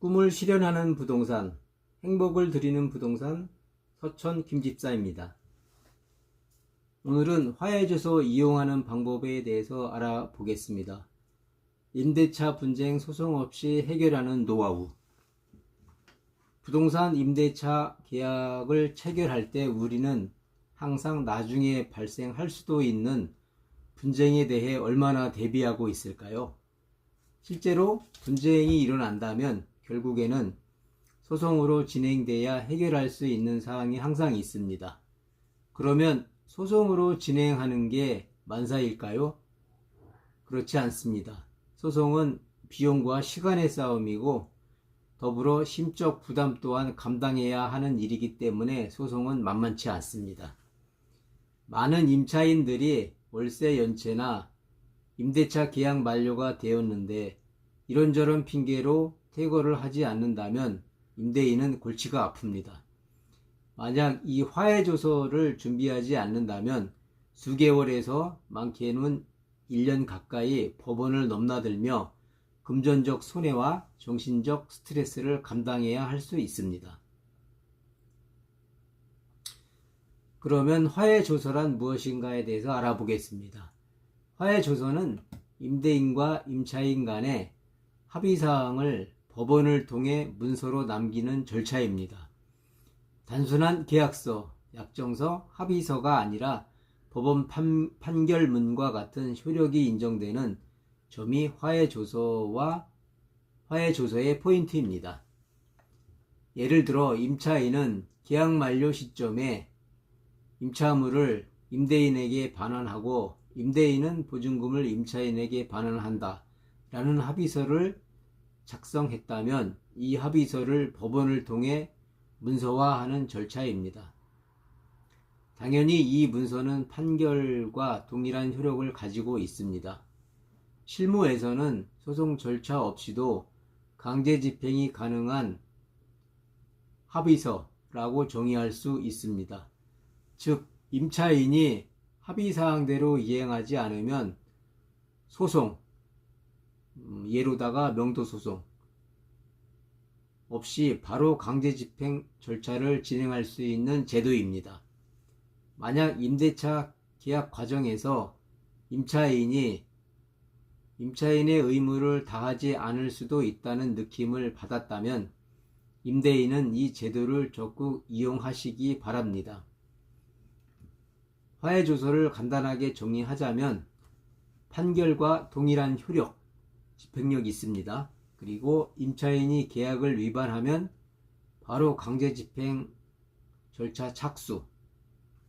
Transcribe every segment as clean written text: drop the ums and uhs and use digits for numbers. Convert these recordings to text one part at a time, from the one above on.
꿈을 실현하는 부동산, 행복을 드리는 부동산 서천 김집사입니다. 오늘은 화해주소 이용하는 방법에 대해서 알아보겠습니다. 임대차 분쟁 소송 없이 해결하는 노하우. 부동산 임대차 계약을 체결할 때 우리는 항상 나중에 발생할 수도 있는 분쟁에 대해 얼마나 대비하고 있을까요? 실제로 분쟁이 일어난다면 결국에는 소송으로 진행돼야 해결할 수 있는 사항이 항상 있습니다. 그러면 소송으로 진행하는 게 만사일까요? 그렇지 않습니다. 소송은 비용과 시간의 싸움이고 더불어 심적 부담 또한 감당해야 하는 일이기 때문에 소송은 만만치 않습니다. 많은 임차인들이 월세 연체나 임대차 계약 만료가 되었는데 이런저런 핑계로 퇴거를 하지 않는다면 임대인은 골치가 아픕니다. 만약 이 화해조서를 준비하지 않는다면 수개월에서 많게는 1년 가까이 법원을 넘나들며 금전적 손해와 정신적 스트레스를 감당해야 할 수 있습니다. 그러면 화해조서란 무엇인가에 대해서 알아보겠습니다. 화해조서는 임대인과 임차인 간의 합의사항을 법원을 통해 문서로 남기는 절차입니다. 단순한 계약서, 약정서, 합의서가 아니라 법원 판결문과 같은 효력이 인정되는 점이 화해조서의 포인트입니다. 예를 들어 임차인은 계약 만료 시점에 임차물을 임대인에게 반환하고 임대인은 보증금을 임차인에게 반환한다 라는 합의서를 작성했다면 이 합의서를 법원을 통해 문서화하는 절차입니다. 당연히 이 문서는 판결과 동일한 효력을 가지고 있습니다. 실무에서는 소송 절차 없이도 강제 집행이 가능한 합의서라고 정의할 수 있습니다. 즉, 임차인이 합의사항대로 이행하지 않으면 소송, 예로다가 명도소송 없이 바로 강제집행 절차를 진행할 수 있는 제도입니다. 만약 임대차 계약 과정에서 임차인의 의무를 다하지 않을 수도 있다는 느낌을 받았다면 임대인은 이 제도를 적극 이용하시기 바랍니다. 화해조서를 간단하게 정리하자면 판결과 동일한 효력, 집행력이 있습니다. 그리고 임차인이 계약을 위반하면 바로 강제집행 절차 착수,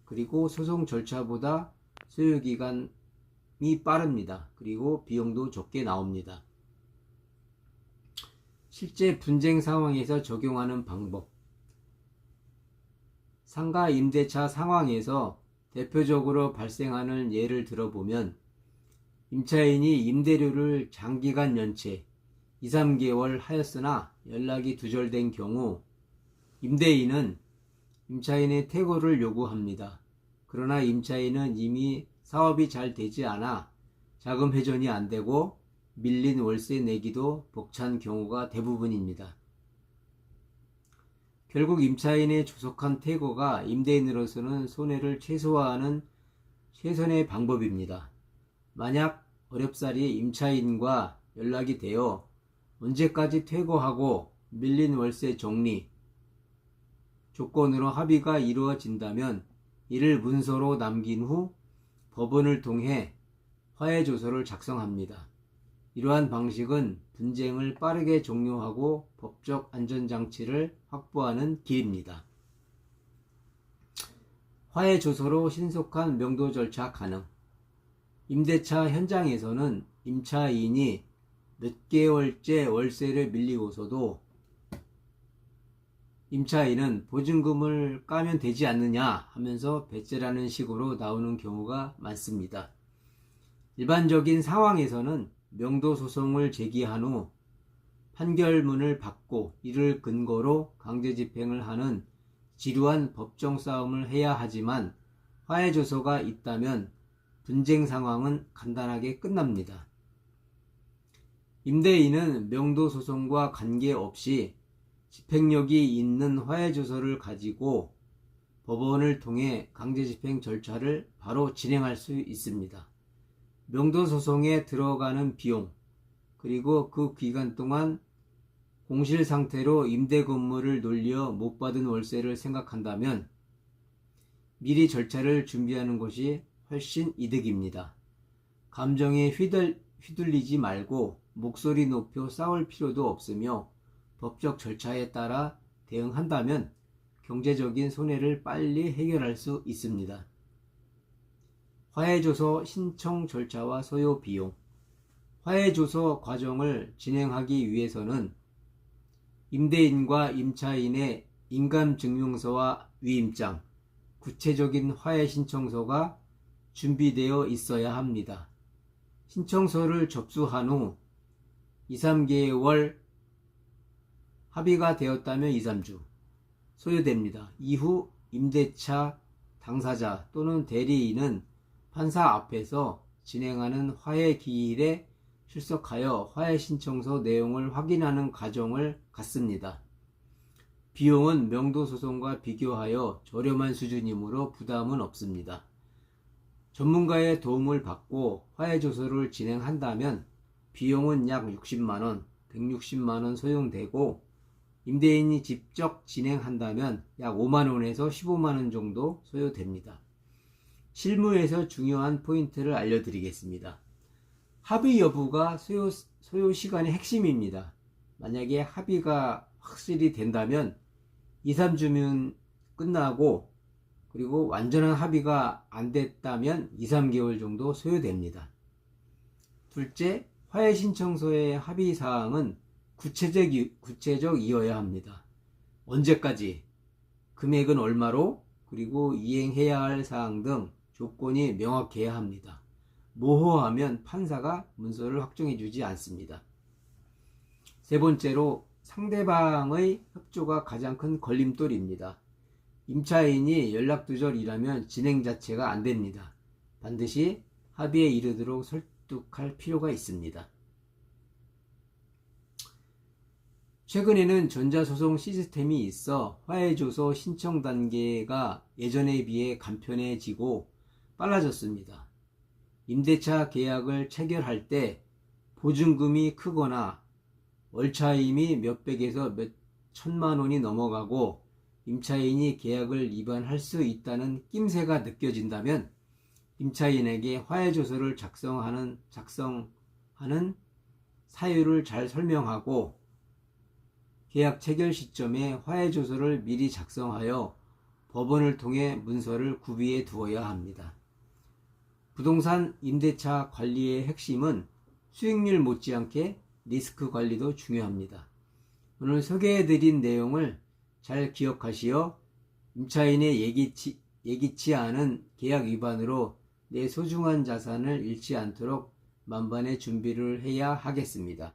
그리고 소송 절차보다 소요기간이 빠릅니다. 그리고 비용도 적게 나옵니다. 실제 분쟁 상황에서 적용하는 방법. 상가 임대차 상황에서 대표적으로 발생하는 예를 들어보면 임차인이 임대료를 장기간 연체 2, 3개월 하였으나 연락이 두절된 경우 임대인은 임차인의 퇴거를 요구합니다. 그러나 임차인은 이미 사업이 잘 되지 않아 자금 회전이 안 되고 밀린 월세 내기도 벅찬 경우가 대부분입니다. 결국 임차인의 조속한 퇴거가 임대인으로서는 손해를 최소화하는 최선의 방법입니다. 만약 어렵사리 임차인과 연락이 되어 언제까지 퇴거하고 밀린 월세 정리 조건으로 합의가 이루어진다면 이를 문서로 남긴 후 법원을 통해 화해조서를 작성합니다. 이러한 방식은 분쟁을 빠르게 종료하고 법적 안전장치를 확보하는 길입니다. 화해조서로 신속한 명도 절차 가능. 임대차 현장에서는 임차인이 몇 개월째 월세를 밀리고서도 임차인은 보증금을 까면 되지 않느냐 하면서 배째라는 식으로 나오는 경우가 많습니다. 일반적인 상황에서는 명도소송을 제기한 후 판결문을 받고 이를 근거로 강제집행을 하는 지루한 법정 싸움을 해야 하지만 화해조서가 있다면 분쟁 상황은 간단하게 끝납니다. 임대인은 명도소송과 관계없이 집행력이 있는 화해조서를 가지고 법원을 통해 강제집행 절차를 바로 진행할 수 있습니다. 명도소송에 들어가는 비용, 그리고 그 기간 동안 공실 상태로 임대 건물을 놀려 못 받은 월세를 생각한다면 미리 절차를 준비하는 것이 훨씬 이득입니다. 감정에 휘둘리지 말고 목소리 높여 싸울 필요도 없으며 법적 절차에 따라 대응한다면 경제적인 손해를 빨리 해결할 수 있습니다. 화해조서 신청 절차와 소요 비용. 화해조서 과정을 진행하기 위해서는 임대인과 임차인의 인감증명서와 위임장, 구체적인 화해 신청서가 준비되어 있어야 합니다. 신청서를 접수한 후 2-3개월, 합의가 되었다면 2-3주 소요됩니다. 이후 임대차 당사자 또는 대리인은 판사 앞에서 진행하는 화해 기일에 출석하여 화해 신청서 내용을 확인하는 과정을 갖습니다. 비용은 명도소송과 비교하여 저렴한 수준이므로 부담은 없습니다. 전문가의 도움을 받고 화해조서를 진행한다면 비용은 약 60만원, 160만원 소요되고 임대인이 직접 진행한다면 약 5만원에서 15만원 정도 소요됩니다. 실무에서 중요한 포인트를 알려드리겠습니다. 합의 여부가 소요 시간의 핵심입니다. 만약에 합의가 확실히 된다면 2-3주면 끝나고, 그리고 완전한 합의가 안 됐다면 2-3개월 정도 소요됩니다. 둘째, 화해 신청서의 합의 사항은 구체적이어야 합니다. 언제까지, 금액은 얼마로, 그리고 이행해야 할 사항 등 조건이 명확해야 합니다. 모호하면 판사가 문서를 확정해 주지 않습니다. 세 번째로, 상대방의 협조가 가장 큰 걸림돌입니다. 임차인이 연락두절이라면 진행 자체가 안 됩니다. 반드시 합의에 이르도록 설득할 필요가 있습니다. 최근에는 전자소송 시스템이 있어 화해조서 신청 단계가 예전에 비해 간편해지고 빨라졌습니다. 임대차 계약을 체결할 때 보증금이 크거나 월차임이 몇백에서 몇 천만 원이 넘어가고 임차인이 계약을 위반할 수 있다는 낌새가 느껴진다면 임차인에게 화해조서를 작성하는 사유를 잘 설명하고 계약 체결 시점에 화해조서를 미리 작성하여 법원을 통해 문서를 구비해 두어야 합니다. 부동산 임대차 관리의 핵심은 수익률 못지않게 리스크 관리도 중요합니다. 오늘 소개해드린 내용을 잘 기억하시어 임차인의 예기치 않은 계약 위반으로 내 소중한 자산을 잃지 않도록 만반의 준비를 해야 하겠습니다.